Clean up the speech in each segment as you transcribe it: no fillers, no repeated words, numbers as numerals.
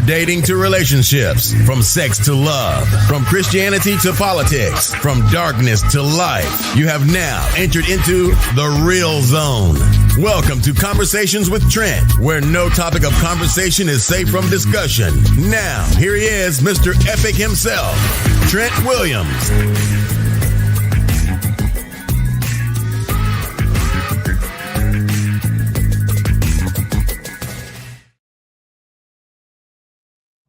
dating to relationships, from sex to love, from Christianity to politics, from darkness to light, you have now entered into the real zone. Welcome to Conversations with Trent, where no topic of conversation is safe from discussion. Now, here he is, Mr. Epic himself, Trent Williams.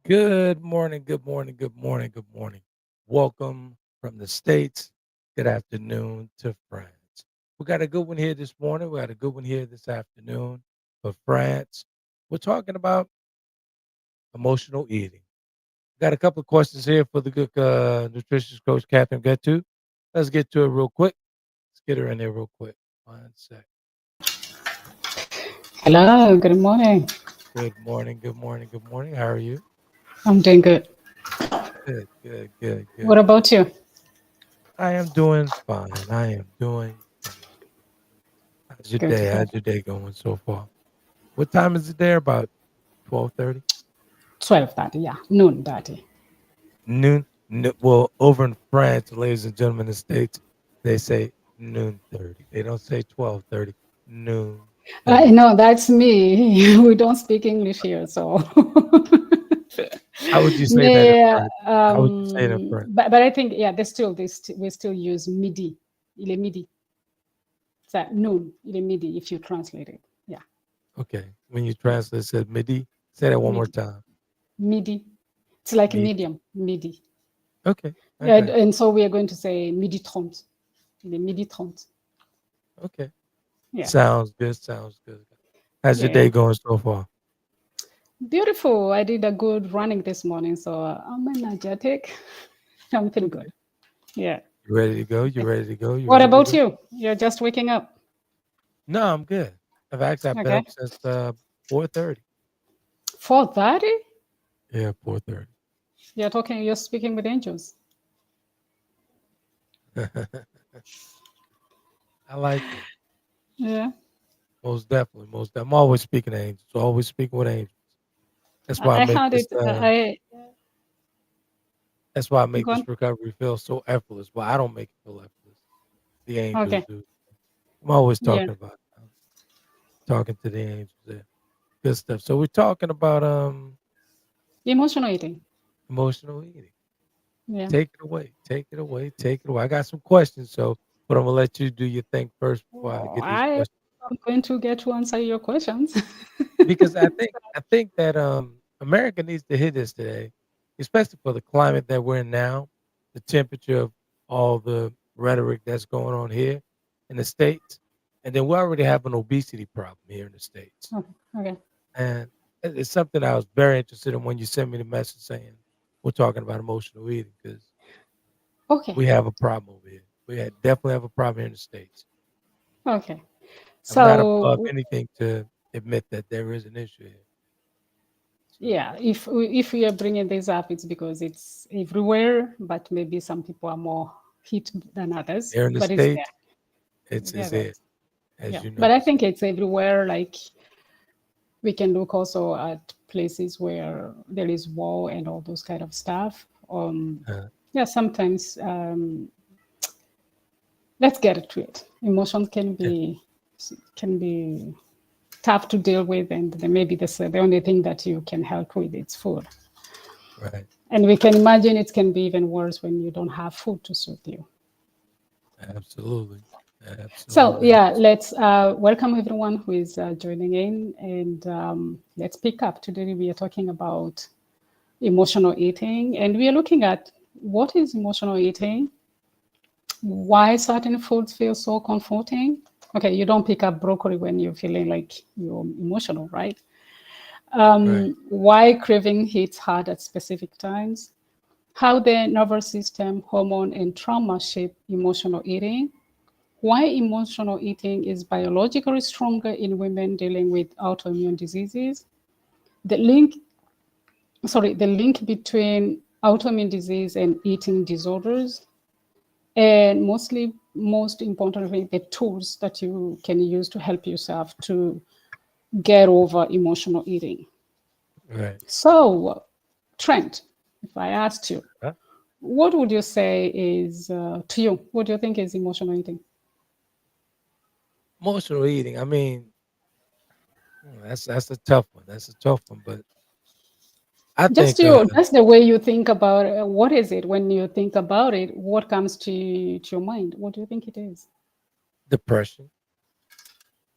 Good morning, good morning, good morning, good morning. Welcome from the States. Good afternoon to France. We got a good one here this morning. We got a good one here this afternoon for France. We're talking about emotional eating. Got a couple of questions here for the good nutritionist coach, Catherine Githu. Let's get to it real quick. Let's get her in there real quick. 1 sec. Hello, good morning. Good morning, good morning, good morning. How are you? I'm doing good. Good. What about you? I am doing fine. I am doing fine. How's your Good, day? good. How's your day going so far? What time is it there? About 12:30? 12:30, yeah, noon 30. Noon. Well, over in France, ladies and gentlemen, in the States, they say noon 30. They don't say 12:30. Noon. No, that's me. We don't speak English here, so. How would you say that in French? How would you say it in um, French? but I think, yeah, we still use midi. Il est midi. It's at noon. Il est midi if you translate it. Yeah. Okay. When you translate, it says midi. Say that one more Midi. time. Midi. It's like Midi. medium. Midi. Okay. And so we are going to say midi 30. Il est midi 30. Okay. Yeah. Sounds good. How's your day going so far? Beautiful. I did a good running this morning, so I'm energetic. I'm feeling good. Yeah. You ready to go? What about you? You're just waking up? No, I'm good. I've been up since 4:30. 4:30? Yeah, 4:30. You're speaking with angels. I like it. Yeah. Most definitely. I'm always speaking to angels. Always speaking with angels. That's why I make this. That's why I make this recovery feel so effortless. But I don't make it feel effortless. The angels do. I'm always talking about talking to the angels there. Good stuff. So we're talking about emotional eating. Yeah. Take it away. I got some questions, but I'm gonna let you do your thing first before I get these questions. I'm going to get to answer your questions. Because I think that America needs to hear this today, especially for the climate that we're in now, the temperature of all the rhetoric that's going on here in the States. And then we already have an obesity problem here in the States. Okay. And it's something I was very interested in when you sent me the message saying we're talking about emotional eating, because we have a problem over here. We definitely have a problem here in the States. Okay. I'm not above anything to admit that there is an issue here. Yeah, if we are bringing this up, it's because it's everywhere, but maybe some people are more hit than others. Here in the States, it's it, as you know. But I think it's everywhere. Like, we can look also at places where there is war and all those kind of stuff. Sometimes let's get to it. Emotions can be tough to deal with, and then maybe the only thing that you can help with is food. Right. And we can imagine it can be even worse when you don't have food to suit you. Absolutely. So let's welcome everyone who is joining in, and let's pick up. Today we are talking about emotional eating, and we are looking at what is emotional eating, why certain foods feel so comforting. Okay, you don't pick up broccoli when you're feeling like you're emotional, right? Why craving hits hard at specific times, how the nervous system, hormone, and trauma shape emotional eating, why emotional eating is biologically stronger in women dealing with autoimmune diseases, the link between autoimmune disease and eating disorders, and most importantly, the tools that you can use to help yourself to get over emotional eating. Right. So Trent, if I asked you, Huh? what would you say is, to you, what do you think is emotional eating? Emotional eating. I mean, that's a tough one. That's a tough one. But I Just think you, just the way you think about it. What is it when you think about it? What comes to your mind? What do you think it is? depression,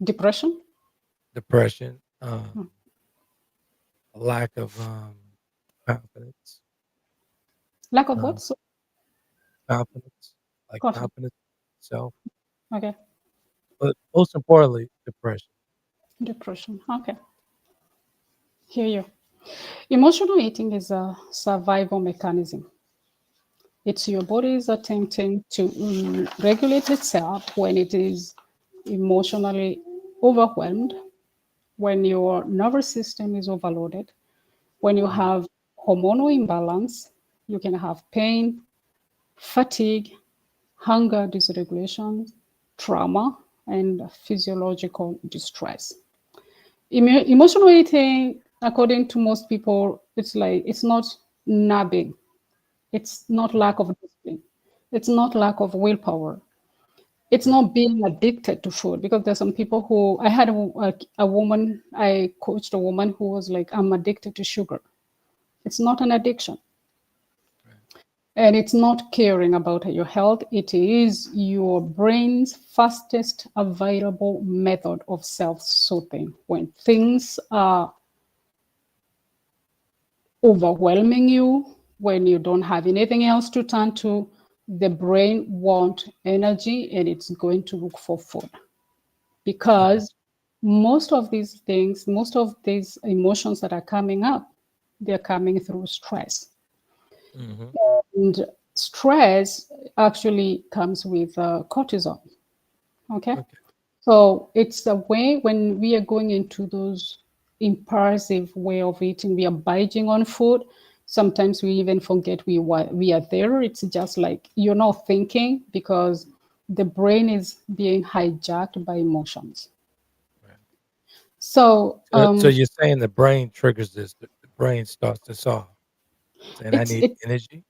Depression? depression, Hmm. a lack of confidence, Lack of um, what? So, confidence, like confidence. confidence in self. Okay. But most importantly, depression. Depression. Okay. Hear you. Emotional eating is a survival mechanism. It's your body is attempting to regulate itself when it is emotionally overwhelmed, when your nervous system is overloaded, when you Mm, have hormonal imbalance, you can have pain, fatigue, hunger dysregulation, trauma, and physiological distress. Emotional eating, according to most people, it's like it's not nabbing, it's not lack of discipline, it's not lack of willpower, it's right. not being addicted to food. Because there's some people who I had a woman, I coached a woman who was like, I'm addicted to sugar. It's not an addiction. Right. And it's not caring about your health. It is your brain's fastest available method of self-soothing. When things are overwhelming you, when you don't have anything else to turn to, the brain wants energy and it's going to look for food. I got Because most of these things, most of these emotions that are coming up, they're coming through stress. you. Hmm. And stress actually comes with cortisol. Okay. Okay. So it's a way when we are going into those impulsive way of eating, we are biting on food. Sometimes we even forget we are there. It's just like you're not thinking because the brain is being hijacked by emotions. Right. So So you're saying the brain triggers this. The brain starts this off, saying I it's need it energy.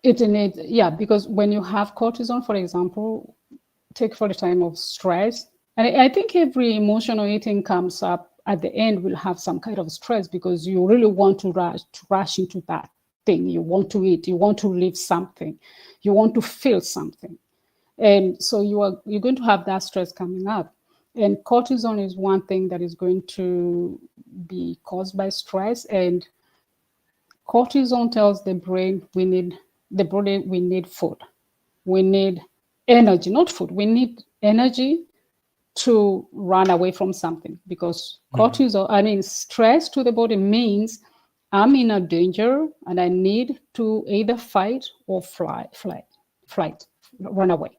it needs, yeah, because when you have cortisol, for example, take for the time of stress. And I think every emotional eating comes up at the end will have some kind of stress because you really want to rush into that thing. You want to eat, you want to live something, you want to feel something. And so you're going to have that stress coming up. And cortisol is one thing that is going to be caused by stress. And cortisol tells the body we need food. We need energy, not food. We need energy to run away from something because Hmm. cortisol, I mean, stress to the body means I'm in a danger and I need to either fight or flight, run away.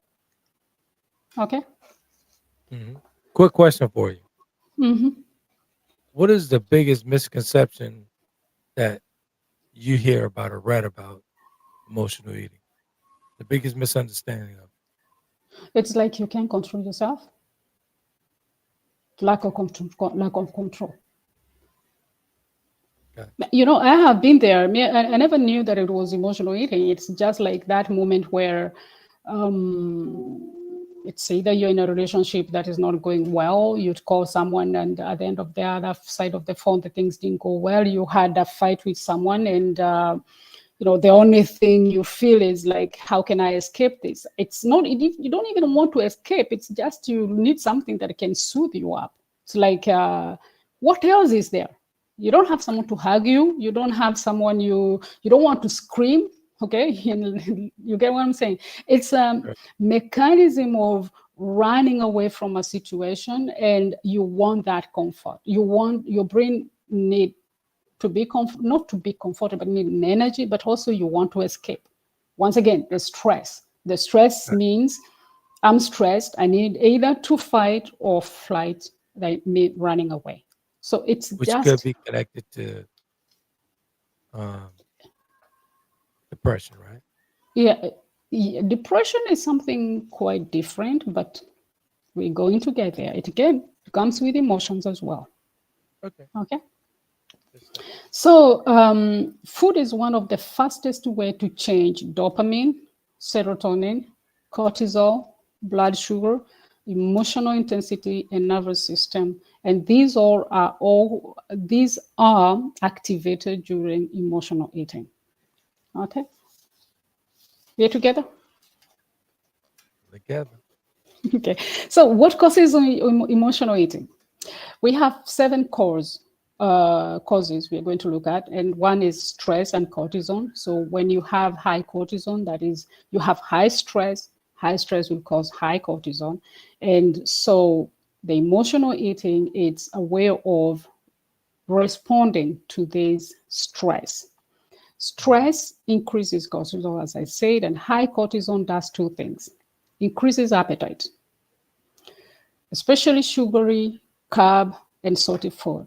Okay. Hmm. Quick question for you: Hmm. what is the biggest misconception that you hear about or read about emotional eating? The biggest misunderstanding of It's like you can't control yourself. it. Lack of control. Gotcha. I have been there. I never knew that it was emotional eating. It's just like that moment where it's either you're in a relationship that is not going well, you'd call someone, and at the end of the other side of the phone, the things didn't go well. You had a fight with someone, and the only thing you feel is like, how can I escape this? It's not, you don't even want to escape. It's just you need something that can soothe you up. It's like, what else is there? You don't have someone to hug you. You don't have someone you don't want to scream. Okay, you get what I'm saying? It's a Right. mechanism of running away from a situation, and you want that comfort. You want your brain need to be not to be comfortable, need an energy, but also you want to escape. Once again, the stress. The stress Right. means I'm stressed. I need either to fight or flight, like me running away. So it's Which could just, be connected to um, depression, right? yeah, depression is something quite different, but we're going to get there. It again comes with emotions as well. Okay. Okay. So food is one of the fastest way to change dopamine, serotonin, cortisol, blood sugar, emotional intensity, and nervous system. And these are activated during emotional eating. Okay, we're together. Together. Okay, so what causes emotional eating? We have 7 causes we're going to look at, and one is stress and cortisol. So when you have high cortisol, that is, you have high stress will cause high cortisol. And so the emotional eating, it's a way of responding to this stress. Stress increases cortisol, as I said, and high cortisol does 2 things. Increases appetite, especially sugary, carb, and salty food,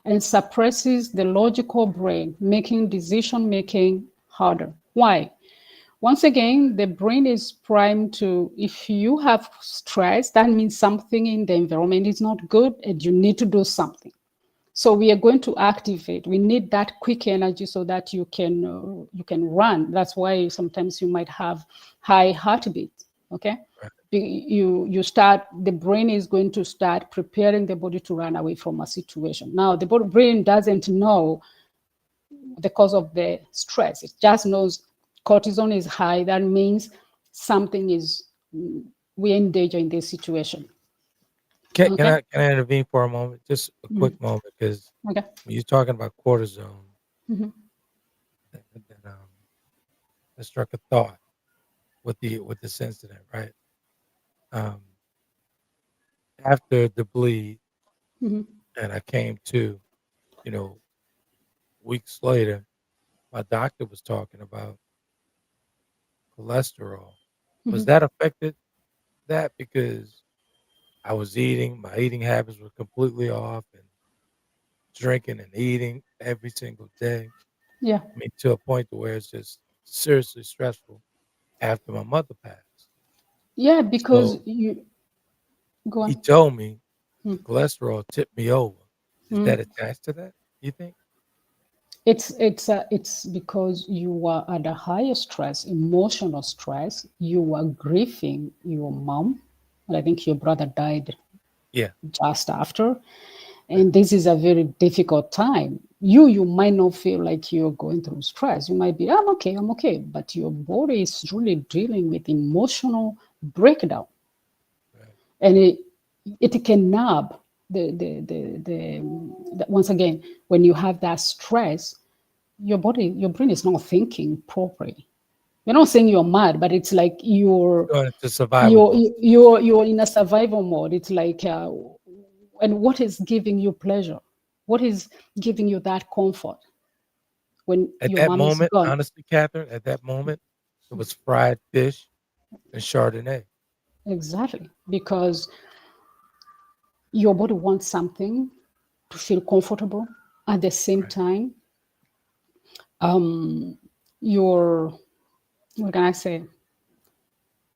and suppresses the logical brain, making decision-making harder. Why? Once again, the brain is primed to, if you have stress, that means something in the environment is not good and you need to do something. So we are going to activate. We need that quick energy so that you can run. That's why sometimes you might have high heartbeat. Okay, Right. you start. The brain is going to start preparing the body to run away from a situation. Now the brain doesn't know the cause of the stress. It just knows cortisol is high. That means something is, we're in danger in this situation. Can Okay. I intervene for a moment? Just a quick moment, because Okay. when you're talking about cortisone, Mhm. that, that struck a thought with this incident, right? Um, after the bleed, Mhm. and I came to, you know, weeks later, my doctor was talking about cholesterol. Was Mhm. that affected that? Because I was my eating habits were completely off, and drinking and eating every single day. Yeah. I mean, to a point to where it's just seriously stressful after my mother passed. Yeah, because So you go he on. told me the Mm. cholesterol tipped me over. Is that Mm. attached to that, you think? It's because you are under higher stress, emotional stress. You are grieving your mom, and I think your brother died Yeah. just after. Right. And this is a very difficult time. You might not feel like you're going through stress. You might be, I'm okay. But your body is really dealing with emotional breakdown. Right. And it can nub once again, when you have that stress, your brain is not thinking properly. You're not saying you're mad, but it's like Going into survival mode. you're in a survival mode. It's like, and what is giving you pleasure? What is giving you that comfort when At your that mom is moment, gone? honestly, Catherine, at that moment, it was fried fish and Chardonnay. Exactly, because your body wants something to feel comfortable. At the same Right. time, you're, what can I say?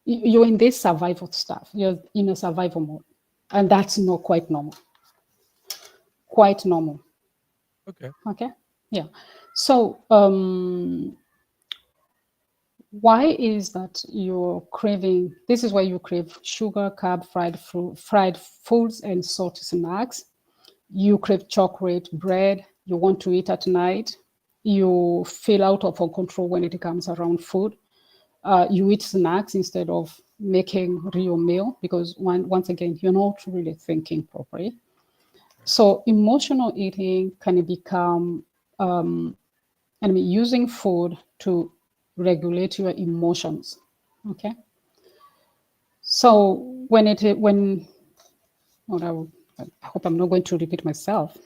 You're in this survival stuff. You're in a survival mode, and that's not quite normal. Quite normal. Okay. Okay. Yeah. So, why is that you're craving? This is why you crave sugar, carb, fried foods, and salty snacks. You crave chocolate, bread. You want to eat at night. You feel out of control when it comes around food. You eat snacks instead of making real meal because once again, you're not really thinking properly. So emotional eating can become, using food to regulate your emotions. Okay. So when what I hope I'm not going to repeat myself.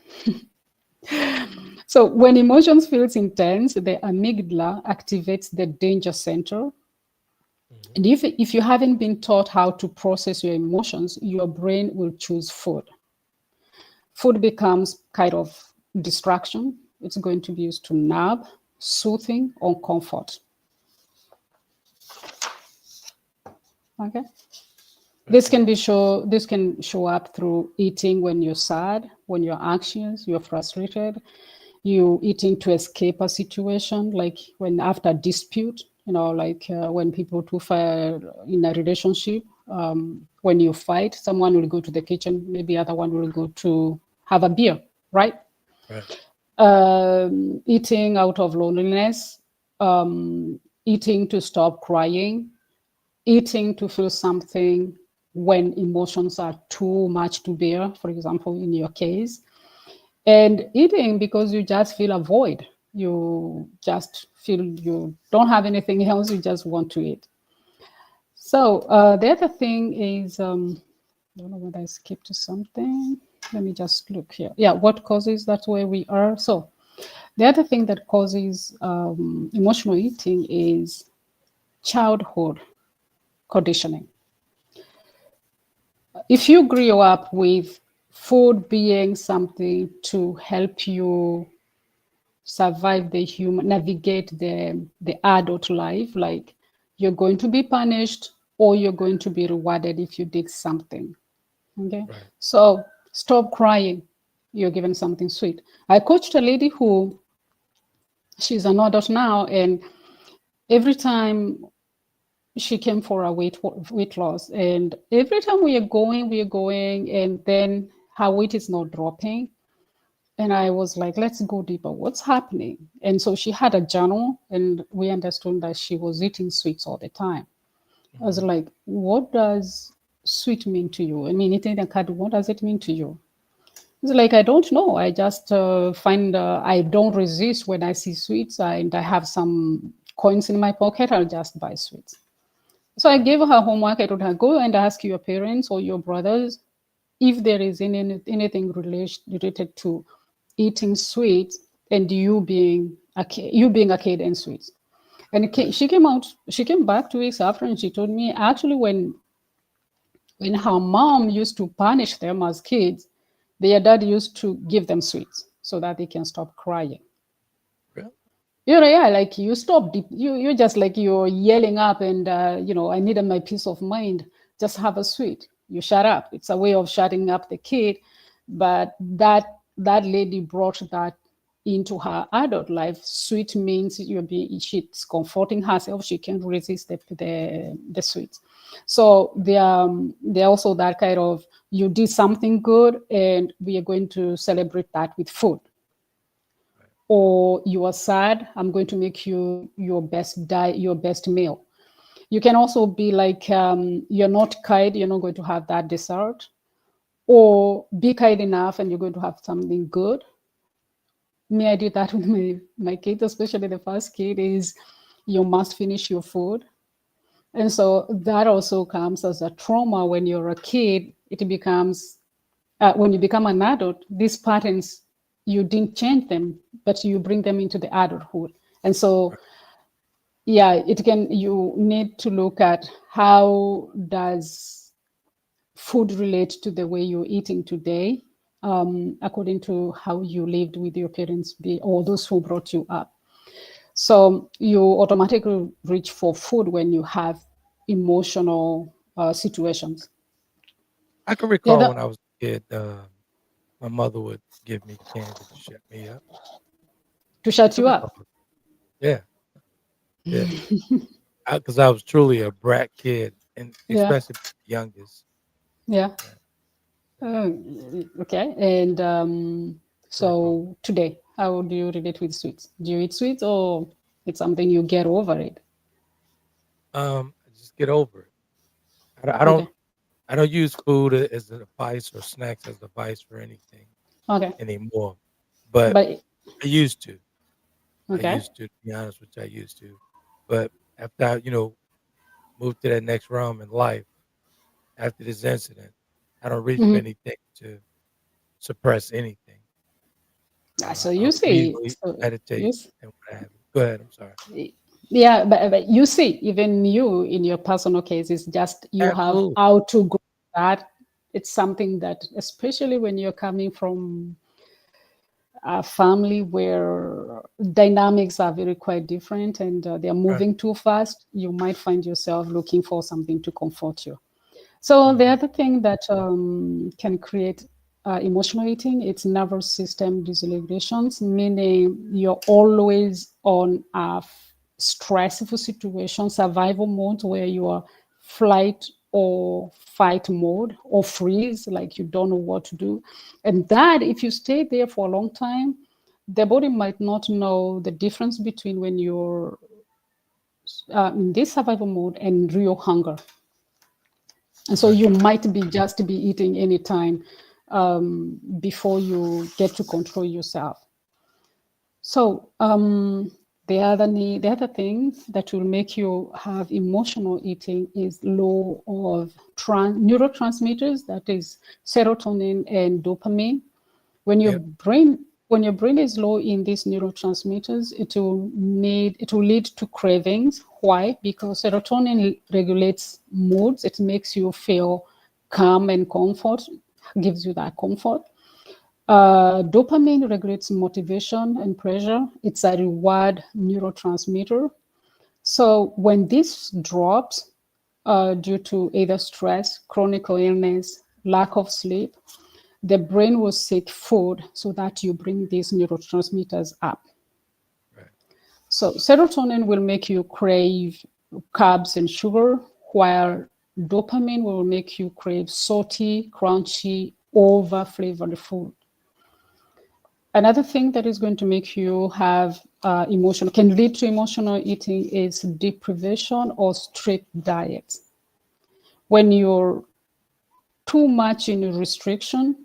So when emotions feels intense, the amygdala activates the danger center. Mhm. And if you haven't been taught how to process your emotions, your brain will choose food. Food becomes kind of distraction. It's going to be used to numb, soothing, or comfort. Okay. Okay. This can show up through eating when you're sad, when you're anxious, you're frustrated. you eating to escape a situation, like when after dispute, like when people too far in a relationship, when you fight, someone will go to the kitchen, maybe other one will go to have a beer, right? Right. Eating out of loneliness, eating to stop crying, eating to feel something when emotions are too much to bear, for example, in your case, and eating because you just feel a void. You just feel you don't have anything else, you just want to eat. So the other thing is, I don't know whether I skipped something. Let me just look here. Yeah, what causes, that's where we are. So the other thing that causes emotional eating is childhood conditioning. If you grew up with food being something to help you survive the human, navigate the adult life, like you're going to be punished or you're going to be rewarded if you did something. Okay, Right. so stop crying. You're given something sweet. I coached a lady who, she's an adult now, and every time she came for a weight loss, and every time we are going, and then her weight is not dropping. And I was like, let's go deeper. What's happening? And so she had a journal, and we understood that she was eating sweets all the time. I was Mhm. like, what does sweet mean to you? I mean, eating a card, what does it mean to you? It's like, I don't know. I just find I don't resist when I see sweets, and I have some coins in my pocket, I'll just buy sweets. So I Right. gave her homework. I told her, go and ask your parents or your brothers if there is anything related to eating sweets and you being a kid and sweets. And Right. she came back 2 weeks after, and she told me actually when her mom used to punish them as kids, their dad used to give them sweets so that they can stop crying. Really? Yeah, like you stop, you're just like you're yelling up, and I needed my peace of mind. Just have a sweet. You shut up. It's a way of shutting up the kid, but that lady brought that into her adult life. Sweet means she's comforting herself. She can't resist the sweets. So there also that kind of, you did something good, and we are going to celebrate that with food. Or you are sad, I'm going to make you your best meal. You can also be like, you're not kind, you're not going to have that dessert. Or be kind enough and you're going to have something good. Me, I did that with my kids, especially the first kid, is you must finish your food. And so that also comes as a trauma when you're a kid. It becomes, when you become an adult, these patterns, you didn't change them, but you bring them into the adulthood. And so, Right. yeah, you need to look at how does food relate to the way you're eating today, according to how you lived with your parents or those who brought you up. So you automatically reach for food when you have emotional situations. I can The recall other, when I was a kid, my mother would give me candy to shut me up. to I shut can you up. recall it. Yeah, yeah. Because I was truly a brat kid, and Yeah, especially the youngest. yeah. Yeah, yeah. Uh, okay. And I can recall. so today, how do you relate with sweets? Do you eat sweets, or it's something you get over it? Just get over it. I don't. Okay. I don't use food as a vice or snacks as a vice for anything Okay. anymore. But But I used to. I okay. used to be honest with you. I used to. But after I, moved to that next realm in life, after this incident, I don't reach for Mhm. anything to suppress anything. So I'll you see, breathe, so meditate, yes, and what have you. Go ahead. I'm sorry. yeah, but you see, even you in your personal case, it's just you have Absolutely. how to grow that. It's something that, especially when you're coming from a family where dynamics are very quite different, and they're Right. moving too fast, you might find yourself looking for something to comfort you. So the Mhm. other thing that can create emotional eating, it's nervous system dysregulations, meaning you're always on a stressful situation, survival mode, where you are flight or fight mode or freeze, like you don't know what to do. And that, if you stay there for a long time, the body might not know the difference between when you're in this survival mode and real hunger. And so you might be just be eating anytime before you get to control yourself. So the other thing that will make you have emotional eating is low of neurotransmitters, that is serotonin and dopamine. When your brain is low in these neurotransmitters, it will lead to cravings. Why? Because serotonin regulates moods. It makes you feel calm and comfort, gives you that comfort. Dopamine regulates motivation and pleasure. It's a reward neurotransmitter. So when this drops due to either stress, chronic illness, lack of sleep, the brain will seek food so that you bring these neurotransmitters up. Right. So serotonin will make you crave carbs and sugar, while dopamine will make you crave salty, crunchy, over-flavored food. Another thing that is going to make you have can lead to emotional eating is deprivation or strict diets. When you're too much in restriction,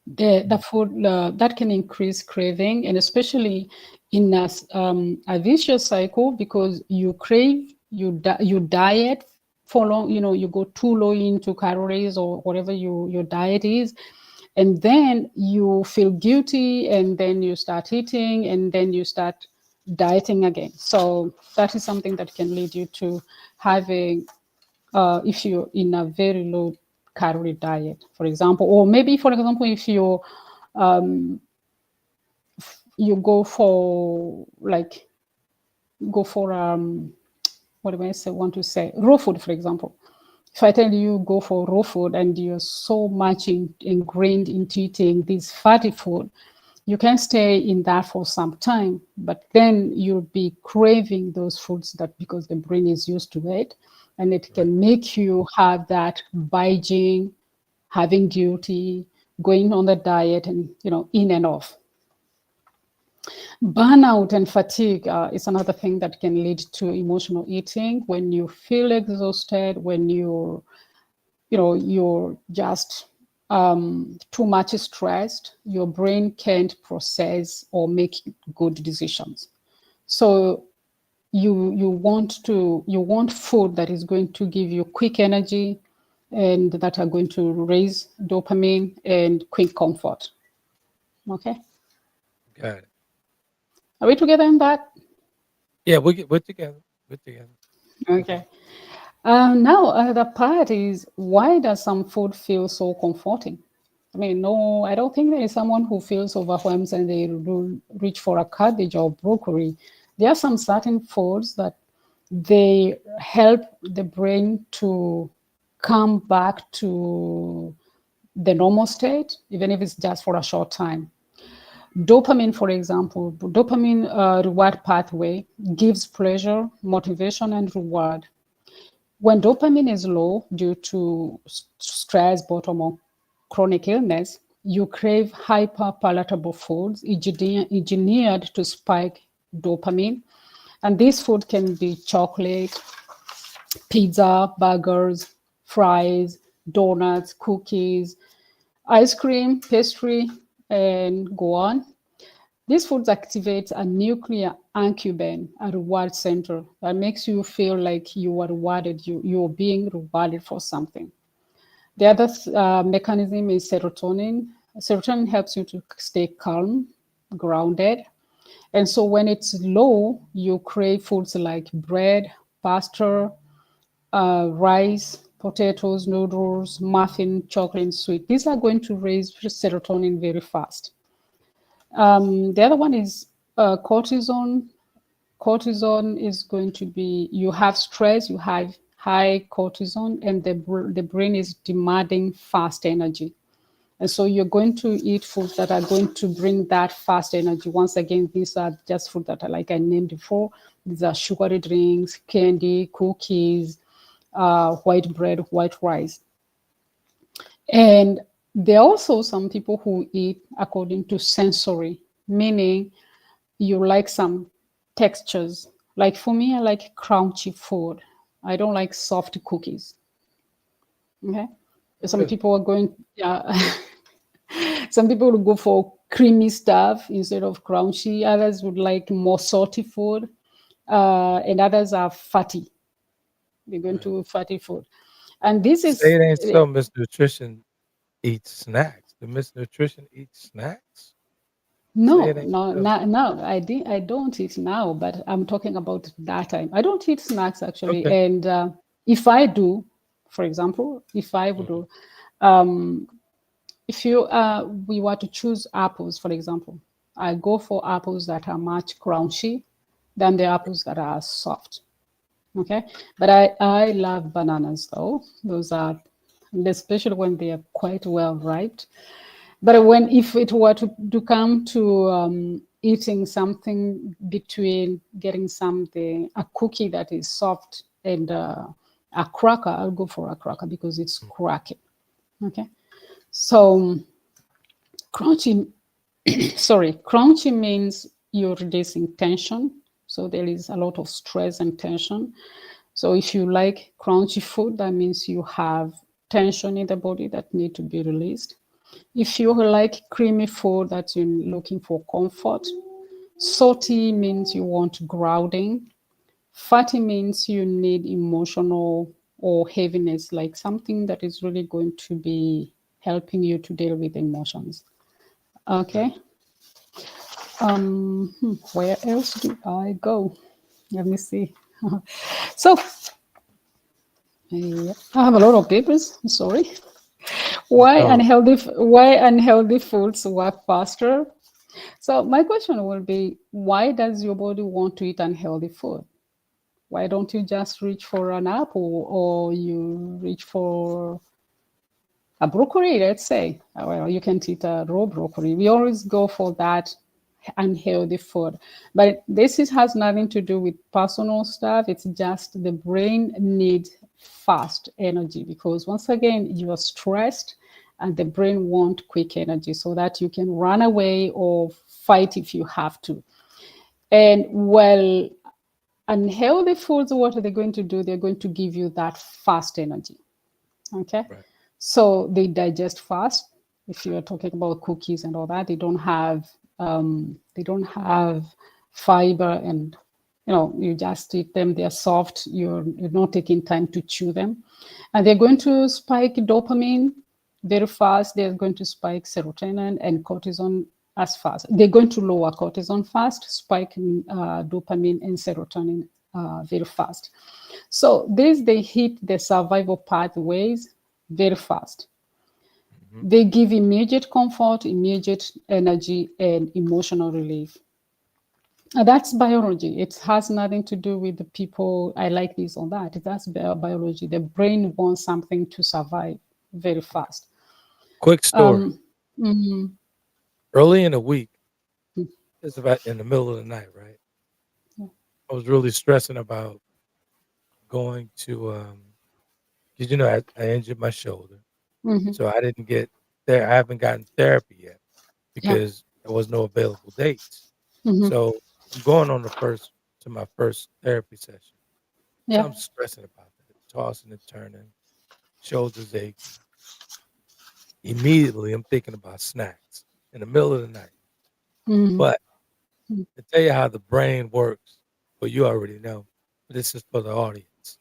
the food that can increase craving, and especially in a vicious cycle, because you crave, you diet for long, you go too low into calories or whatever your diet is, and then you feel guilty, and then you start eating, and then you start dieting again. So that is something that can lead you to having, if you're in a very low calorie diet, for example, or maybe, for example, if you go for what do I say? Want to say raw food, for example. If I tell you go for raw food and you're so much ingrained into eating this fatty food, you can stay in that for some time, but then you'll be craving those foods because the brain is used to it, and it can make you have that binging, having guilty, going on the diet, and in and off. Burnout and fatigue is another thing that can lead to emotional eating. When you feel exhausted, when you're just too much stressed, your brain can't process or make good decisions. So you want food that is going to give you quick energy and that are going to raise dopamine and quick comfort. Okay. Got it. Are we together in that? Yeah, we're together. We're together. Okay. Now, the part is, why does some food feel so comforting? I mean, no, I don't think there is someone who feels overwhelmed and they reach for a cabbage or broccoli. There are some certain foods that they help the brain to come back to the normal state, even if it's just for a short time. Dopamine, for example, reward pathway gives pleasure, motivation, and reward. When dopamine is low due to stress, boredom, or chronic illness, you crave hyper-palatable foods engineered to spike dopamine. And this food can be chocolate, pizza, burgers, fries, donuts, cookies, ice cream, pastry, and go on. These foods activate a nuclear accumbens, a reward center that makes you feel like you are rewarded, you're being rewarded for something. The other mechanism is serotonin. Serotonin helps you to stay calm, grounded. And so when it's low, you crave foods like bread, pasta, rice, potatoes, noodles, muffin, chocolate, and sweet. These are going to raise serotonin very fast. The other one is cortisol. Cortisol is going to be, you have stress, you have high cortisol, and the brain is demanding fast energy. And so you're going to eat foods that are going to bring that fast energy. Once again, these are just food that are like I named before. These are sugary drinks, candy, cookies, white bread, white rice. And there are also some people who eat according to sensory, meaning you like some textures. Like for me, I like crunchy food. I don't like soft cookies. Okay. Some Really? people are going, yeah. Some people would go for creamy stuff instead of crunchy. Others would like more salty food. And others are fatty. They're going Right. to fatty food. And this Say is it ain't so. Miss Nutrition eats snacks. Do Miss Nutrition eat snacks? Say it no, ain't no, so. no, no. I don't eat now, but I'm talking about that time. I don't eat snacks actually. Okay. And if I do, for example, if I would Mhm. do, if you we were to choose apples, for example, I go for apples that are much crunchy than the apples that are soft. Okay, but I love bananas though. Those are, especially when they are quite well ripe. But when if it were to come to eating something between getting something a cookie that is soft and a cracker, I'll go for a cracker because it's cracking. Okay, so crunchy, sorry, crunchy means you're reducing tension. So there is a lot of stress and tension. So if you like crunchy food, that means you have tension in the body that need to be released. If you like creamy food, that you're looking for comfort. Salty means you want grounding. Fatty means you need emotional or heaviness, like something that is really going to be helping you to deal with emotions. Right. Okay. Where else do I go? Let me see. So yeah, I have a lot of papers. I'm sorry. No. Why unhealthy foods work faster? So my question will be, why does your body want to eat unhealthy food? Why don't you just reach for an apple or you reach for a broccoli, let's say? Well, you can eat a raw broccoli. We always go for that unhealthy food. But has nothing to do with personal stuff. It's just the brain needs fast energy because once again, you are stressed and the brain wants quick energy so that you can run away or fight if you have to. And well, unhealthy foods, what are they going to do? They're going to give you that fast energy. Okay. Right. So they digest fast. If you're talking about cookies and all that, they don't have fiber, and you just eat them. They're soft. You're not taking time to chew them, and they're going to spike dopamine very fast. They're going to spike serotonin and cortisol as fast. They're going to lower cortisol fast, spike dopamine and serotonin very fast. So they hit the survival pathways very fast. Mhm. They give immediate comfort, immediate energy, and emotional relief. And that's biology. It has nothing to do with the people, I like this or that. That's biology. The brain wants something to survive very fast. Quick story. Um, mhm, Early in the week, it's about in the middle of the night, right? I was really stressing about going to, because I injured my shoulder, mhm, so I didn't get there. I haven't gotten therapy yet yeah, because there was no available dates. mhm, So I'm going on my first therapy session. So yeah, I'm stressing about that, tossing and turning, shoulders aching. Immediately, I'm thinking about snacks in the middle of the night. mhm, But to tell you how the brain works, well, you already know, but this is for the audience.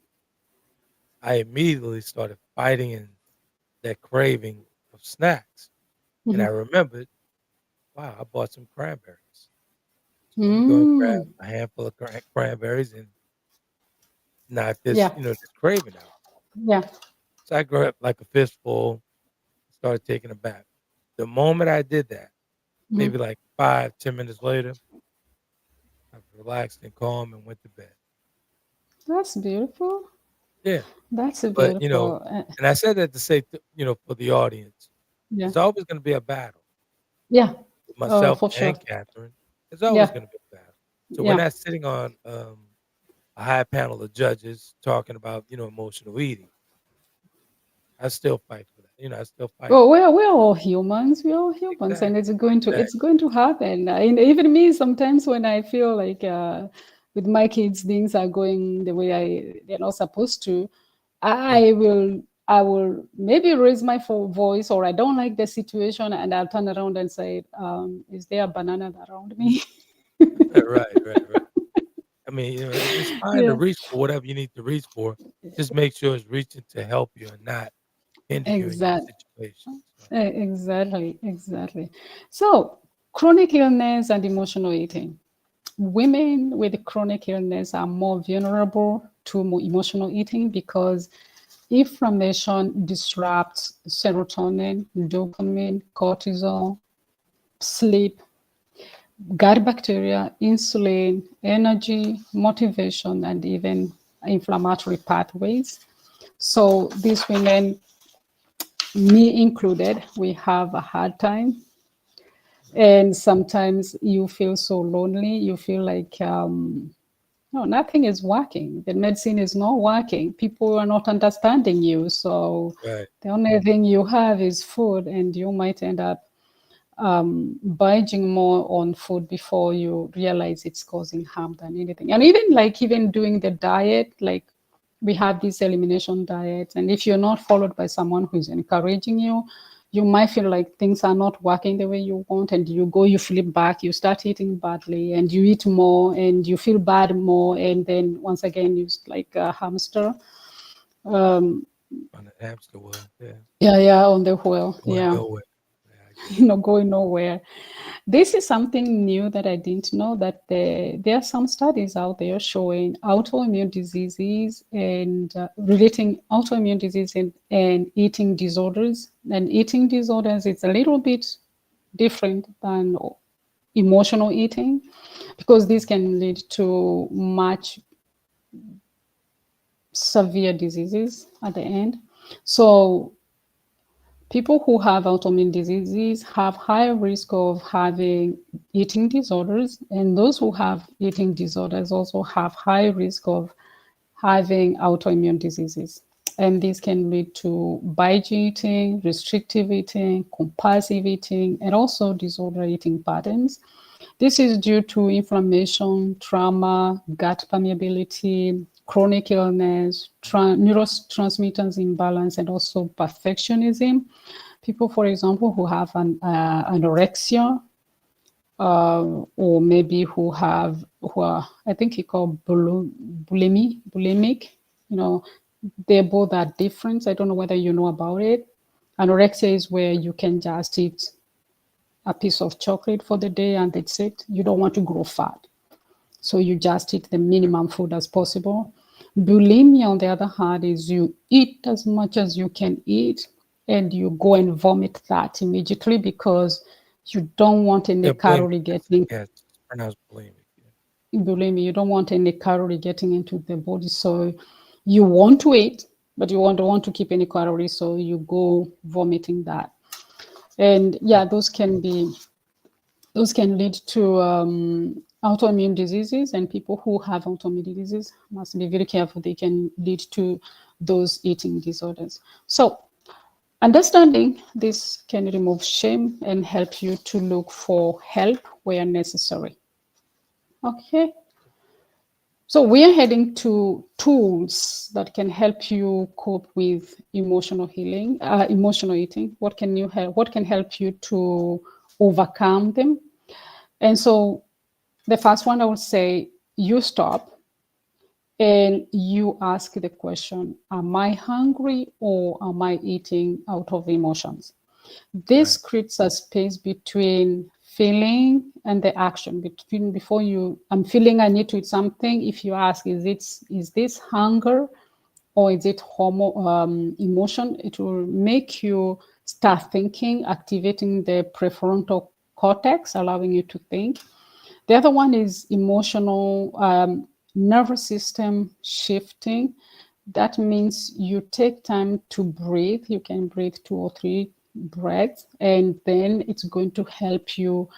I immediately started fighting in that craving of snacks. And I mhm, remembered, wow, I bought some cranberries. So let me go and grab mm, a handful of cranberries and knock this, yeah, this craving out. yeah, So I grabbed like a fistful, started taking a bath. The moment I did that, mhm. maybe like 5, 10 minutes later, I relaxed and calm and went to bed. That's beautiful. Yeah. That's But, beautiful. and I said that to say, for the audience, Yeah. It's always going to be a battle. Yeah. Myself For sure. and Catherine, it's always Yeah. going to be a battle. So we're Yeah. not sitting on a high panel of judges talking about, emotional eating. I still fight for that. I still fight. Well, we're all humans. We're all humans, and Exactly. it's going to happen. And even me, sometimes when I feel like with my kids things are going the way they're not supposed to, Yeah. I will maybe raise my voice, or I don't like the situation, and I'll turn around and say, "Is there a banana around me?" Right, right, right. I mean, it's fine to Yeah, reach for whatever you need to reach for. Just make sure it's reaching to help you and not hinder you in your exactly. situation. So, Exactly, exactly. So, chronic illness and emotional eating. Women with chronic illness are more vulnerable to emotional eating because inflammation disrupts serotonin, dopamine, cortisol, sleep, gut bacteria, insulin, energy, motivation, and even inflammatory pathways. So these women, me included, we have a hard time. And sometimes you feel so lonely. You feel like, no, nothing is working. The medicine is not working. People are not understanding you. So right. the only thing you have is food, and you might end up binging more on food before you realize it's causing harm than anything. And even doing the diet, like we have these elimination diets, and if you're not followed by someone who's encouraging you, you might feel like things are not working the way you want, and you flip back, you start eating badly, and you eat more, and you feel bad more, and then once again you like a hamster. On the hamster wheel. Yeah. Yeah, on the wheel. Going Yeah. nowhere. Yeah, I get Going nowhere. This is something new that I didn't know, that there are some studies out there showing autoimmune diseases and relating autoimmune disease and eating disorders. And eating disorders is a little bit different than emotional eating, because this can lead to much severe diseases at the end. So people who have autoimmune diseases have higher risk of having eating disorders, and those who have eating disorders also have high risk of having autoimmune diseases. And this can lead to binge eating, restrictive eating, compulsive eating, and also disorder eating patterns. This is due to inflammation, trauma, gut permeability, chronic illness, neurotransmitters imbalance, and also perfectionism. People, for example, who have anorexia, or maybe who are, I think you call bulimic, they both are different. I don't know whether you know about it. Anorexia is where you can just eat a piece of chocolate for the day and that's it. You don't want to grow fat. So you just eat the minimum food as possible. Bulimia, on the other hand, is you eat as much as you can eat and you go and vomit that immediately because you don't want any Yeah, bulimic. calorie getting Yeah, it's pronounced bulimic. Yeah. bulimia. You don't want any calorie getting into the body. So you want to eat, but you don't want to keep any calories. So you go vomiting that. And yeah, those can lead to autoimmune diseases, and people who have autoimmune diseases must be very careful. They can lead to those eating disorders. So understanding this can remove shame and help you to look for help where necessary. Okay. So we are heading to tools that can help you cope with emotional healing, emotional eating. What can help you to overcome them? And so the first one, I would say you stop and you ask the question, am I hungry or am I eating out of emotions? This Right. creates a space between feeling and the action. Between before you, I'm feeling I need to eat something. If you ask, is this hunger or is it emotion? It will make you start thinking, activating the prefrontal cortex, allowing you to think. The other one is emotional nervous system shifting. That means you take time to breathe. You can breathe 2 or 3 breath, and then it's going to help you.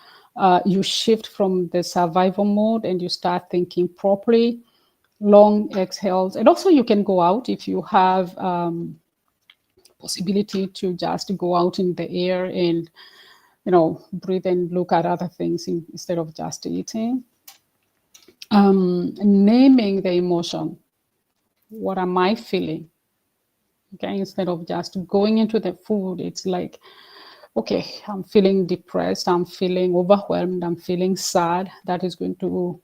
You shift from the survival mode and you start thinking properly. Long exhales, and also you can go out if you have possibility to just go out in the air and breathe and look at other things instead of just eating. Naming the emotion. What am I feeling? Okay, instead of just going into the food, it's like, okay, I'm feeling depressed, I'm feeling overwhelmed, I'm feeling sad. That is going to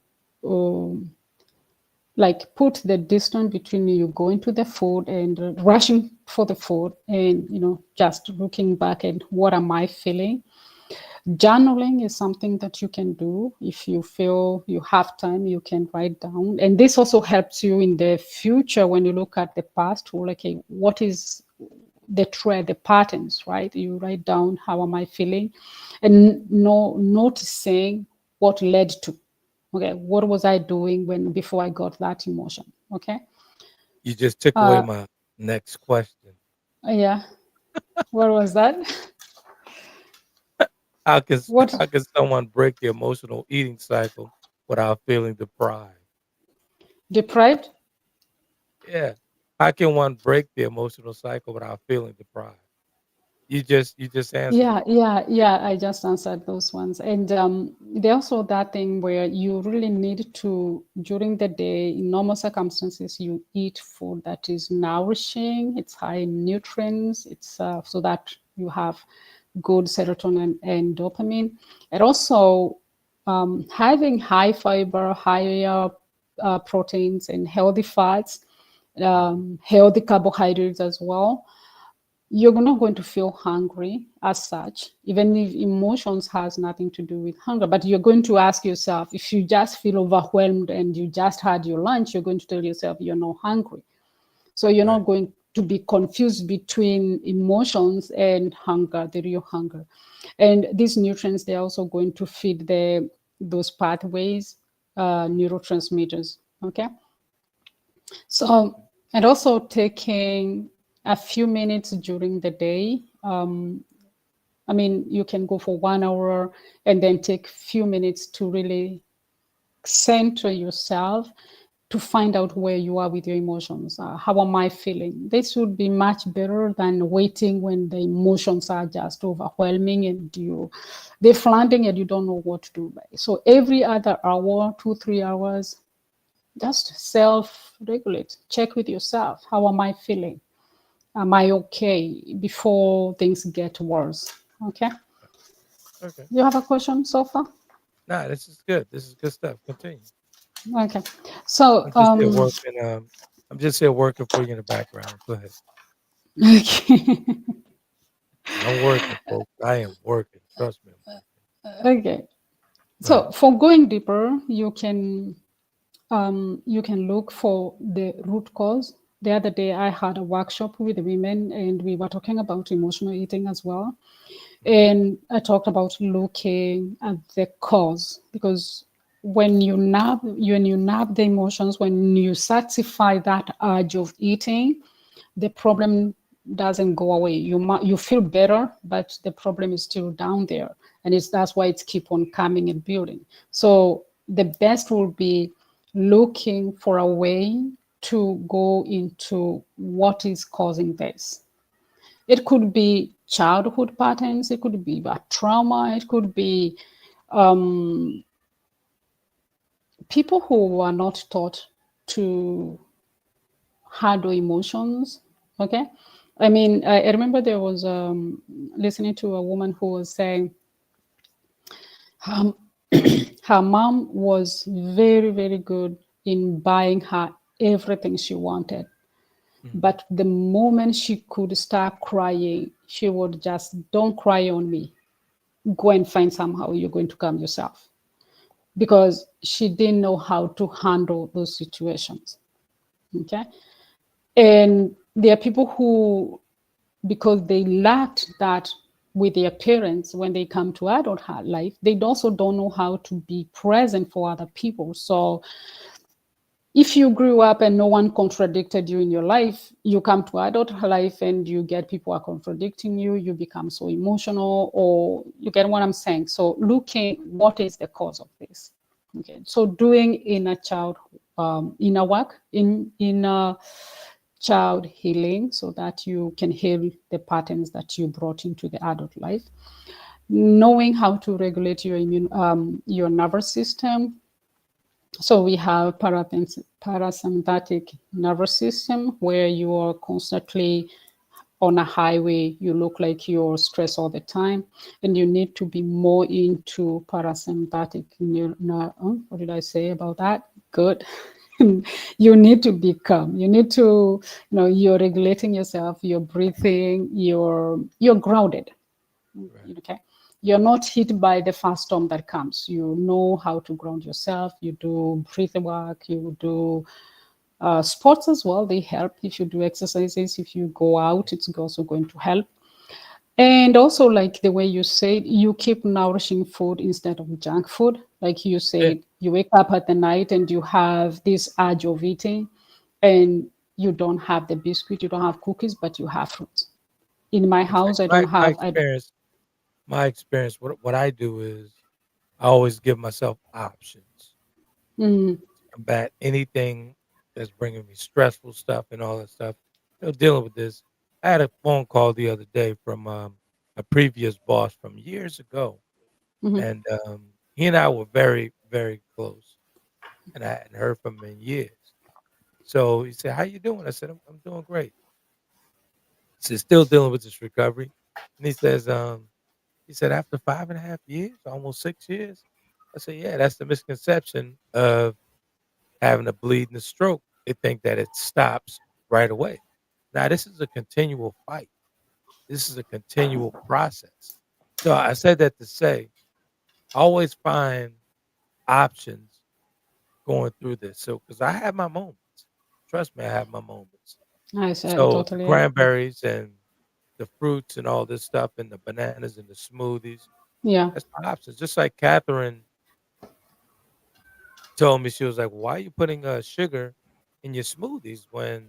like put the distance between you going to the food and rushing for the food, and just looking back at what am I feeling. Journaling is something that you can do. If you feel you have time, you can write down. And this also helps you in the future when you look at the past, or like, okay, what is the thread, the patterns, right? You write down, how am I feeling? And noticing what led to. Okay, what was I doing before I got that emotion? Okay. You just took away my next question. Yeah. What was that? How can someone break the emotional eating cycle without feeling deprived? Deprived? Yeah. How can one break the emotional cycle without feeling deprived? You just answered it. Yeah. I just answered those ones. And there's also that thing where you really need to, during the day, in normal circumstances, you eat food that is nourishing, it's high in nutrients, it's so that you have good serotonin and dopamine. And also having high fiber, higher proteins and healthy fats, healthy carbohydrates as well. You're not going to feel hungry as such, even if emotions has nothing to do with hunger. But you're going to ask yourself, if you just feel overwhelmed and you just had your lunch, you're going to tell yourself you're not hungry. So you're not going to be confused between emotions and hunger, the real hunger. And these nutrients, they're also going to feed those pathways, neurotransmitters. Okay. So, and also taking a few minutes during the day. I mean, you can go for 1 hour and then take a few minutes to really center yourself, to find out where you are with your emotions. How am I feeling? This would be much better than waiting when the emotions are just overwhelming and they're flooding and you don't know what to do. So every other hour, 2-3 hours, just self-regulate. Check with yourself. How am I feeling? Am I okay before things get worse? Okay. Okay. You have a question so far? Nah, this is good. This is good stuff. Continue. Okay. So I'm just here working for you in the background. Go ahead. okay. I'm working, folks. I am working. Trust me. Okay. So for going deeper, you can look for the root cause. The other day, I had a workshop with women, and we were talking about emotional eating as well. And I talked about looking at the cause, because when you nab the emotions, when you satisfy that urge of eating, the problem doesn't go away. You feel better, but the problem is still down there, and that's why it's keep on coming and building. So the best will be looking for a way to go into what is causing this. It could be childhood patterns, it could be a trauma, it could be people who are not taught to handle emotions. Okay. I mean, I remember there was listening to a woman who was saying her mom was very, very good in buying her everything she wanted. But the moment she could start crying, she would just, don't cry on me. Go and find somehow you're going to calm yourself. Because she didn't know how to handle those situations. Okay. And there are people who, because they lacked that with their parents when they come to adult life, they also don't know how to be present for other people. So if you grew up and no one contradicted you in your life, you come to adult life and you get people are contradicting you, you become so emotional, or you get what I'm saying. So looking what is the cause of this. Okay, so doing inner child inner work in child healing, so that you can heal the patterns that you brought into the adult life. Knowing how to regulate your your nervous system. So we have parasympathetic nervous system, where you are constantly on a highway, you look like you're stressed all the time, and you need to be more into parasympathetic. What did I say about that? Good. You need to be calm. You need to, you're regulating yourself, you're breathing, you're grounded. Right. Okay, you're not hit by the first storm that comes. You know how to ground yourself. You do breathing work, you do sports as well. They help. If you do exercises, if you go out, it's also going to help. And also, like the way you said, you keep nourishing food instead of junk food. Like you Yeah. said, you wake up at the night and you have this urge of eating, and you don't have the biscuit, you don't have cookies, but you have fruits. In my house, I don't My have. experience, what I do is I always give myself options Mm, to combat anything that's bringing me stressful stuff and all that stuff. Dealing with this. I had a phone call the other day from a previous boss from years ago, mhm. and he and I were very, very close, and I hadn't heard from him in years. So he said, "How you doing?" I said, I'm doing great." He said, "Still dealing with this recovery," and he said, "After 5.5 years, almost 6 years." I said, "Yeah, that's the misconception of having a bleed and a stroke. They think that it stops right away. Now, this is a continual fight. This is a continual process." So I said that to say, always find options going through this. So, because I have my moments. Trust me, I have my moments. I So the totally agree. cranberries and the fruits and all this stuff and the bananas and the smoothies, Yeah. that's my options. Just like Catherine told me, she was like, "Why are you putting sugar in your smoothies when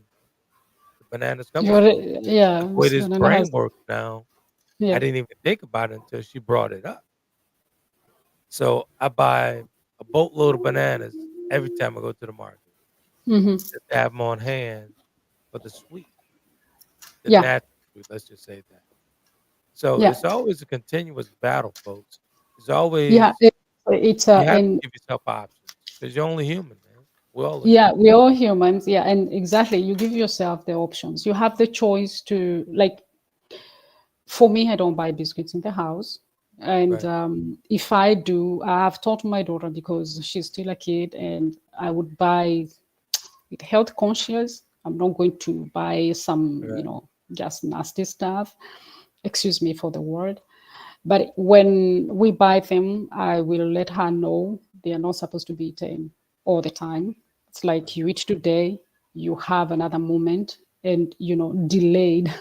the bananas come with fruit?" Yeah, But the way this this banana brain has, works now, I yeah. didn't even think about it until she brought it up. So I buy a boatload of bananas every time I go to the market, Hmm. just to have them on hand for the sweet, the Yeah, natural sweet. Let's just say that. So yeah, it's always a continuous battle, folks. It's yeah. always It's you have to and give yourself options because you're only human, man. We're all yeah, human. we're all humans. Yeah, and exactly, you give yourself the options. You have the choice to, like, for me, I don't buy biscuits in the house. And Right, if I do, I have taught my daughter, because she's still a kid, and I would buy with health conscious. I'm not going to buy some, right, just nasty stuff. Excuse me for the word. But when we buy them, I will let her know they are not supposed to be eaten all the time. It's like right, you eat today, you have another moment, and delayed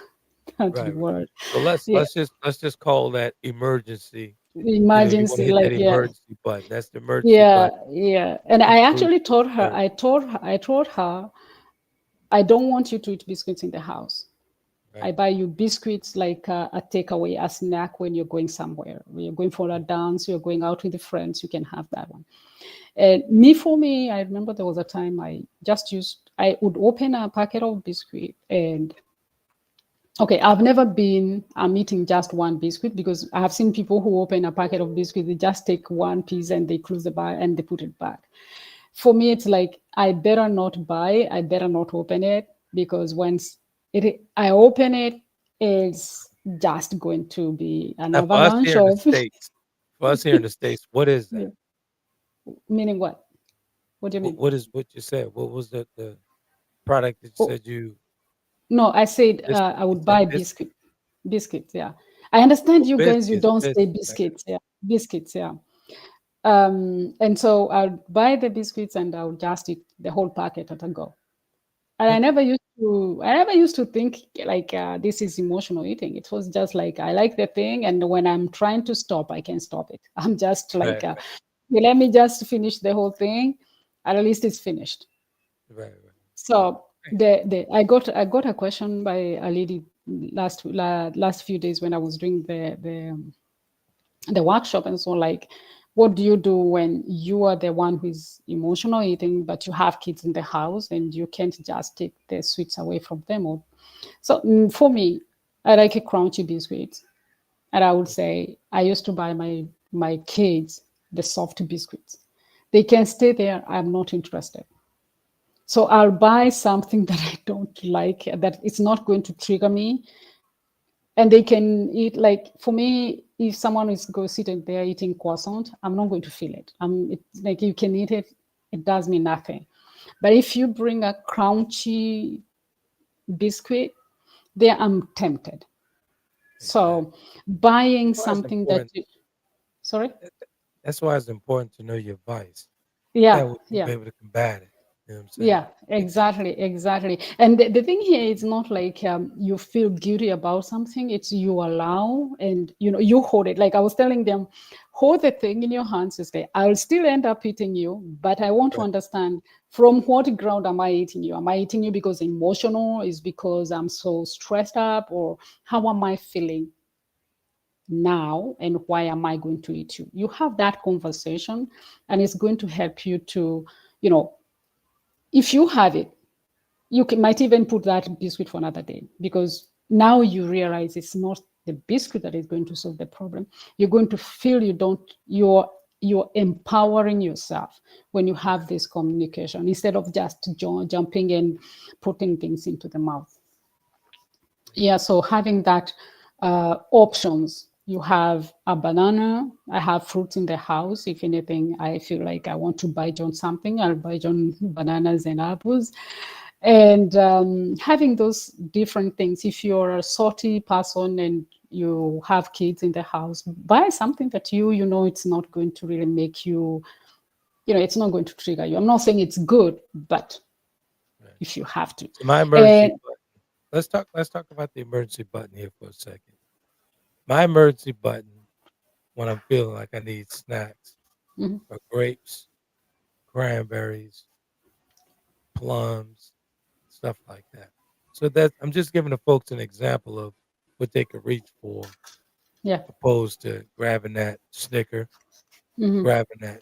that right, right. word. So let's Yeah, let's just call that emergency. You want to emergency, hit like, that yeah, emergency button. That's the emergency yeah, button. yeah. And Eat I fruit actually told her, first. I told her, I don't want you to eat biscuits in the house. I Right. buy you biscuits like a takeaway, a snack when you're going somewhere. When you're going for a Mm, dance, you're going out with the friends, you can have that one. And for me, I remember there was a time I would open a packet of biscuit, and okay, I'm eating just one biscuit, because I have seen people who open a packet of biscuit, they just take one piece and they close the bag and they put it back. For me, it's like, I better not open it, because once I open it, it's just going to be an Now, for us avalanche here in the of, states, for us here in the states, what is yeah. that? Meaning what? What do you mean? What is what you said? What was the product that you Oh, said you no, I said biscuit? I You would said buy biscuit. biscuits. Yeah, I understand Oh, you guys. You biscuits, don't say biscuits. I got biscuits. Yeah, biscuits. Yeah. And so I'll buy the biscuits and I'll just eat the whole packet at a go. And it. I never used to think like this is emotional eating. It was just like, I like the thing, and when I'm trying to stop, I can stop it. I'm just like, Right, right. "Okay, let me just finish the whole thing. At least it's finished." right. So Right. I got a question by a lady last few days when I was doing the workshop, and so like, what do you do when you are the one who is emotional eating, but you have kids in the house and you can't just take the sweets away from them? Or so for me, I like a crunchy biscuit, and I would say I used to buy my kids the soft biscuits. They can stay there. I'm not interested. So I'll buy something that I don't like, that it's not going to trigger me, and they can eat. Like for me, if someone is go sitting there eating croissant, I'm not going to feel it. It's like you can eat it, it does me nothing. But if you bring a crunchy biscuit, there I'm tempted. Exactly. So buying That's why it's something that important. you, sorry, That's why it's important to know your vice. yeah, That way you'll yeah. be able to combat it. You know what I'm saying? Yeah, exactly, exactly. And the thing here is not like you feel guilty about something. It's you allow, and you hold it. Like I was telling them, hold the thing in your hands and say, I'll still end up eating you, but I want to Right. understand from what ground am I eating you? Am I eating you because emotional? Is because I'm so stressed up, or how am I feeling now, and why am I going to eat you? You have that conversation, and it's going to help you to, you know, if you have it, might even put that biscuit for another day, because now you realize it's not the biscuit that is going to solve the problem. You're going to feel you're empowering yourself when you have this communication, instead of just jumping and putting things into the mouth. Yeah, so having that options. You have a banana. I have fruits in the house. If anything, I feel like I want to buy John something, I'll buy John bananas and apples. And having those different things. If you're a salty person and you have kids in the house, buy something that you know it's not going to really make you, it's not going to trigger you. I'm not saying it's good, but Right. if you have to. So my emergency And button. Let's talk about the emergency button here for a second. My emergency button when I'm feeling like I need snacks mhm, are grapes, cranberries, plums, stuff like that. So that I'm just giving the folks an example of what they could reach for, yeah. opposed to grabbing that Snicker, Mhm. grabbing that,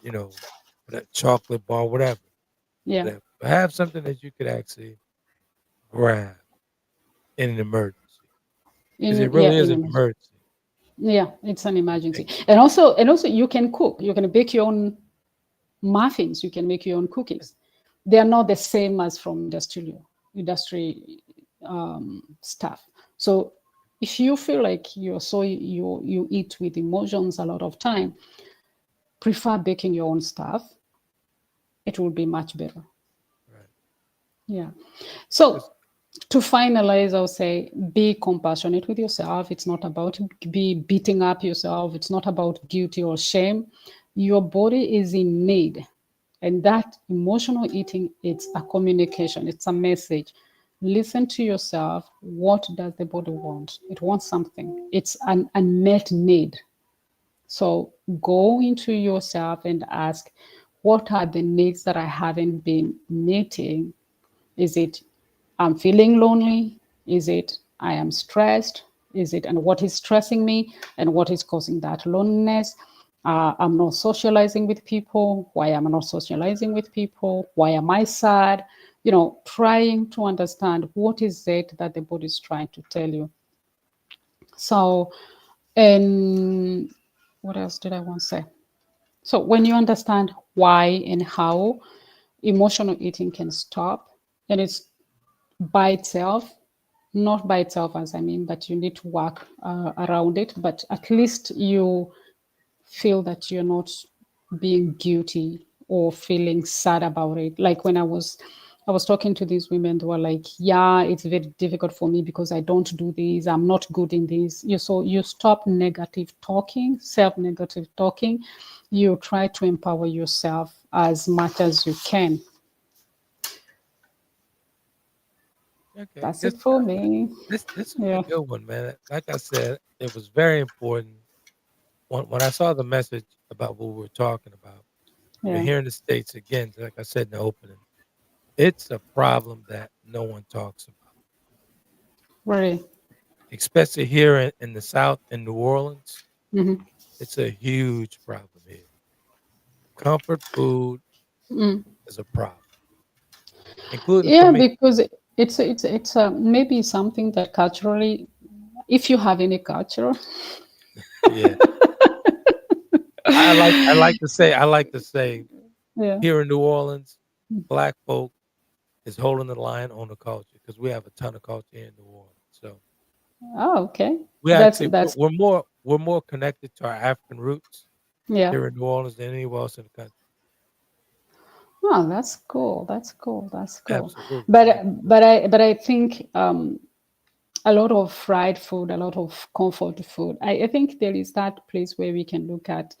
that chocolate bar, whatever. Yeah. Whatever. But have something that you could actually grab in an emergency. Because it Yeah, really is in an emergency. emergency. Yeah, it's an You take emergency. And also you can cook. You can bake your own muffins. You can make your own cookies. They are not the same as from industry stuff. So if you feel like you eat with emotions a lot of time, prefer baking your own stuff. It will be much better. right. Yeah. So 'Cause- to finalize, I'll say be compassionate with yourself. It's not about be beating up yourself. It's not about guilty or shame. Your body is in need. And that emotional eating, it's a communication, it's a message. Listen to yourself. What does the body want? It wants something. It's an unmet need. So go into yourself and ask, what are the needs that I haven't been meeting? Is it I'm feeling lonely? Is it I am stressed? Is it, and what is stressing me, and what is causing that loneliness? I'm not socializing with people. Why am I not socializing with people? Why am I sad? Trying to understand what is it that the body is trying to tell you. So, and what else did I want to say? So, when you understand why and how emotional eating can stop, and it's by itself, not by itself as I mean, but you need to work around it. But at least you feel that you're not being guilty or feeling sad about it. Like when I was talking to these women, they were like, yeah, it's very difficult for me because I don't do this, I'm not good in this. You stop negative talking, self-negative talking. You try to empower yourself as much as you can. Okay, That's good it for stuff, man. me. This was a Yeah. good one, man. Like I said, it was very important when I saw the message about what we were talking about. We're Yeah. here in the States again, like I said in the opening. It's a problem that no one talks about, Really. especially here in the South, in New Orleans. Hmm. It's a huge problem here. Comfort food Mm. is a problem, including for Yeah, me. because it's maybe something that culturally, if you have any culture, Yeah, I like to say yeah. here in New Orleans, black folk is holding the line on the culture because we have a ton of culture here in New Orleans. So Oh, okay. we That's actually that's we're more connected to our African roots yeah. here in New Orleans than anywhere else in the country. Oh, that's cool. That's cool. That's cool. Absolutely, But absolutely. I think a lot of fried food, a lot of comfort food. I think there is that place where we can look at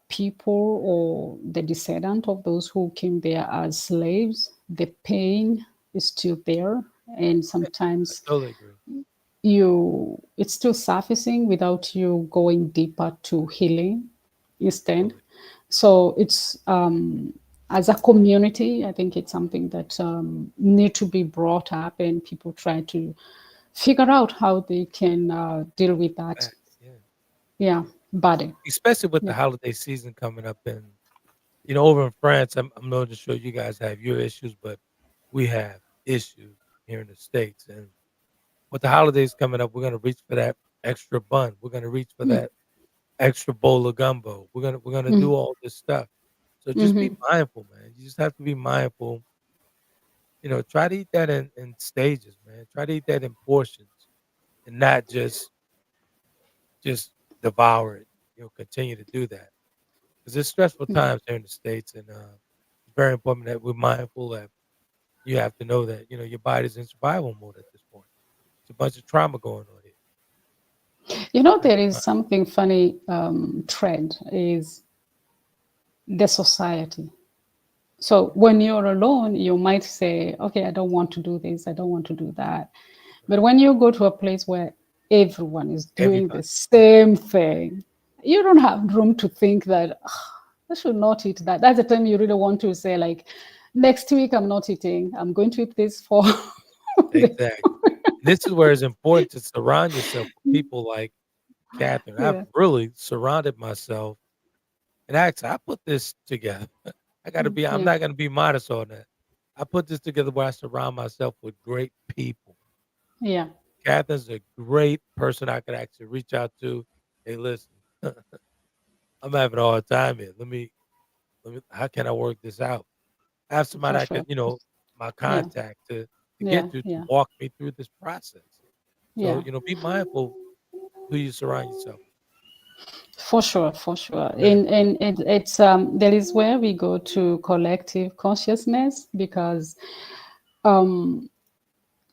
people or the descendant of those who came there as slaves. The pain is still there, and Yeah, I sometimes totally agree. it's still surfacing without you going deeper to healing instead. Totally. So it's as a community, I think it's something that need to be brought up, and people try to figure out how they can deal with that. Facts, yeah. Yeah, body. Especially with the Yeah. holiday season coming up, and over in France, I'm not just sure you guys have your issues, but we have issues here in the States. And with the holidays coming up, we're gonna reach for that extra bun. We're gonna reach for Mm, that extra bowl of gumbo. We're gonna mm, do all this stuff. So just be mhm. mindful, man. You just have to be mindful. Try to eat that in stages, man. Try to eat that in portions and not just devour it. Continue to do that because it's stressful times here in the States, and it's very important that we're mindful that you have to know that your body's in survival mode at this point. It's a bunch of trauma going on here. You know, Gotta there be is mindful. something funny trend is the society. So when you're alone, you might say, okay, I don't want to do this, I don't want to do that. But Right. when you go to a place where everyone is doing the Everybody. same thing, you don't have room to think that, "Ah, I should not eat that." That's the time you really want to say, like, next week I'm not eating. I'm going to eat this for the Exactly. And this is where it's important to surround yourself with people like Catherine. I've yeah. really surrounded myself, and actually, I put this together. I'm Yeah. not gonna be modest on that. I put this together where I surround myself with great people. Yeah. Catherine's a great person I could actually reach out to. Hey, listen, I'm having a hard time here. How can I work this out? I have somebody For I could, sure. my Yeah. contact to Yeah. get to Yeah. walk me through this process. So, Yeah. be mindful who you surround yourself with. For sure, for sure. Very important. And it's there is where we go to collective consciousness because um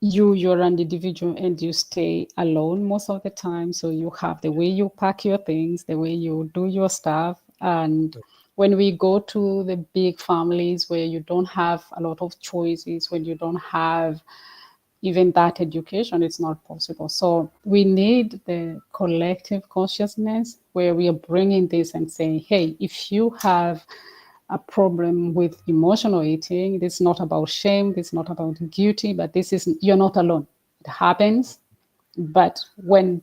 you're an individual and you stay alone most of the time. So you have the way you pack your things, the way you do your stuff. And when we go to the big families where you don't have a lot of choices, when you don't have even that education, it's not possible. So we need the collective consciousness where we are bringing this and saying, hey, if you have a problem with emotional eating, this is not about shame, this is not about guilty, but this is, you're not alone. It happens. But when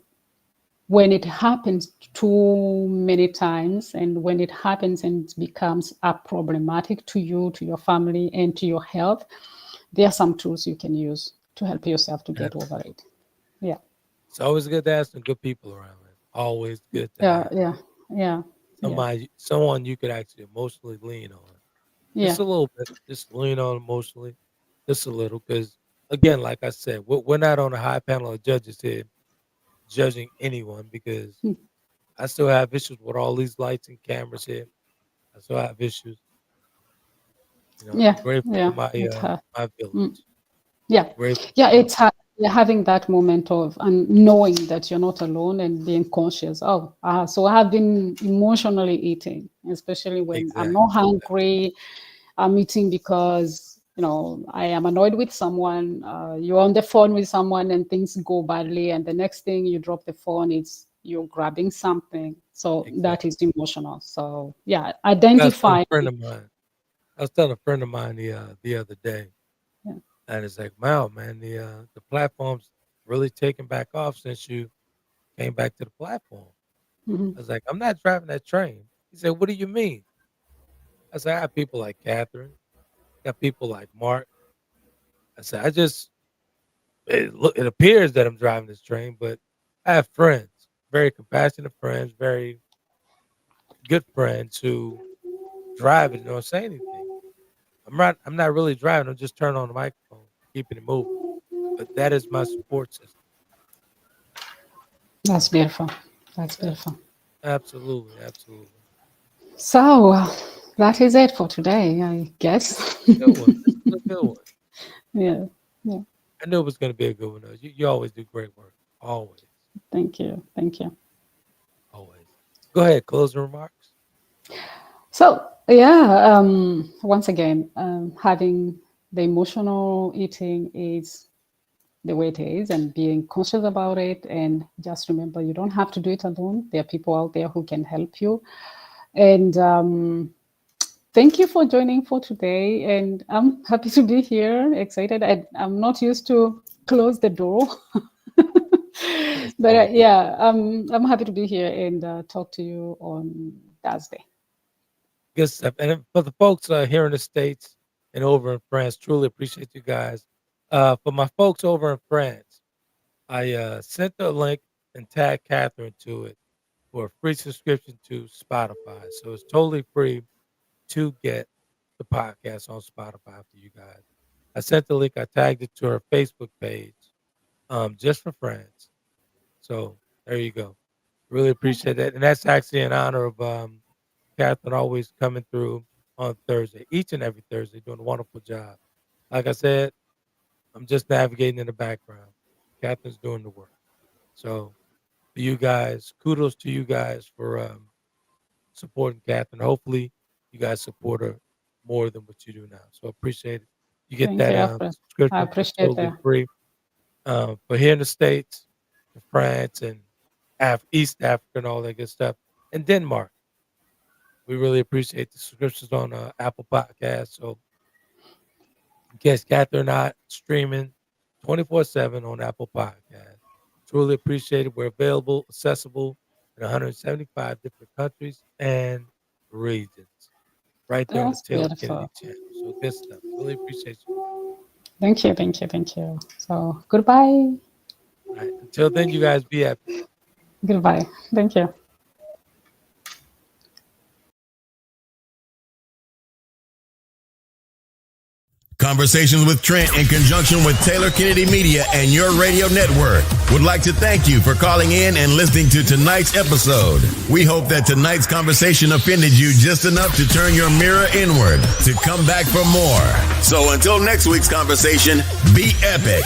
it happens too many times, and when it happens and it becomes a problematic to you, to your family, and to your health, there are some tools you can use to help yourself to get over Absolutely. it. Yeah. It's always good to have some good people around, man. Always good to Yeah. have Yeah. Yeah. Yeah. someone you could actually emotionally lean on. Yeah. Just a little bit. Just lean on emotionally, just a little. Because again, like I said, we're not on a high panel of judges here judging anyone because Mm. I still have issues with all these lights and cameras here. I still have issues. Yeah. I'm grateful for Yeah. my It has. my Mm. village. Yeah. Grateful Yeah. for my Yeah, having that moment of and knowing that you're not alone and being conscious. Oh, so I have been emotionally eating, especially when I'm exactly. not hungry. I'm eating because I am annoyed with someone. You're on the phone with someone and things go badly, and the next thing you drop the phone, it's you're grabbing something. So that Exactly. is emotional. So yeah, I got a certain identify. friend of mine. I was telling a friend of mine the other day, Yeah. and it's like, wow, man, the platform's really taken back off since you came back to the platform. Hmm. I was like, I'm not driving that train. He said, what do you mean? I said, I have people like Catherine, got people like Mark. I said, it appears that I'm driving this train, but I have friends, very compassionate friends, very good friends who drive it and don't say anything. I'm not really driving. I'm just turning on the microphone, keeping it moving. But that is my support system. That's beautiful. That's Yeah, beautiful. absolutely, absolutely. So that is it for today, I guess. Good one. This is a good one. Yeah. Yeah. I knew it was going to be a good one. Though. You always do great work. Always, Thank you. Thank you. always. Go ahead. Closing remarks. So yeah, once again, having the emotional eating is the way it is, and being conscious about it, and just remember you don't have to do it alone. There are people out there who can help you. And thank you for joining for today. And I'm happy to be here. Excited. I'm not used to close the door. It's But all good. yeah, I'm happy to be here and talk to you on Thursday. Good stuff. And for the folks here in the States and over in France, truly appreciate you guys. For my folks over in France, I sent the link and tagged Catherine to it for a free subscription to Spotify. So it's totally free to get the podcast on Spotify for you guys. I sent the link, I tagged it to her Facebook page, just for friends. So there you go. Really appreciate that. And that's actually in honor of Catherine always coming through on Thursday, each and every Thursday, doing a wonderful job. Like I said, I'm just navigating in the background. Catherine's doing the work. So for you guys, kudos to you guys for supporting Catherine. Hopefully you guys support her more than what you do now. So appreciate it. You get Thank that you. I subscription for appreciate totally that. free. For here in the States, to France and East Africa and all that good stuff, and Denmark. We really appreciate the subscriptions on Apple Podcasts. So in case Catherine not streaming 24/7 on Apple Podcasts. Truly appreciate it. We're available, accessible in 175 different countries and regions. Right there on the That's Taylor Kennedy beautiful. channel. So good stuff. Really appreciate you guys. Thank you. Thank you. Thank you. So goodbye. All right. Until then, you guys be epic. Goodbye. Thank you. Conversations with Trent in conjunction with Taylor Kennedy Media and your radio network would like to thank you for calling in and listening to tonight's episode. We hope that tonight's conversation offended you just enough to turn your mirror inward to come back for more. So until next week's conversation, be epic.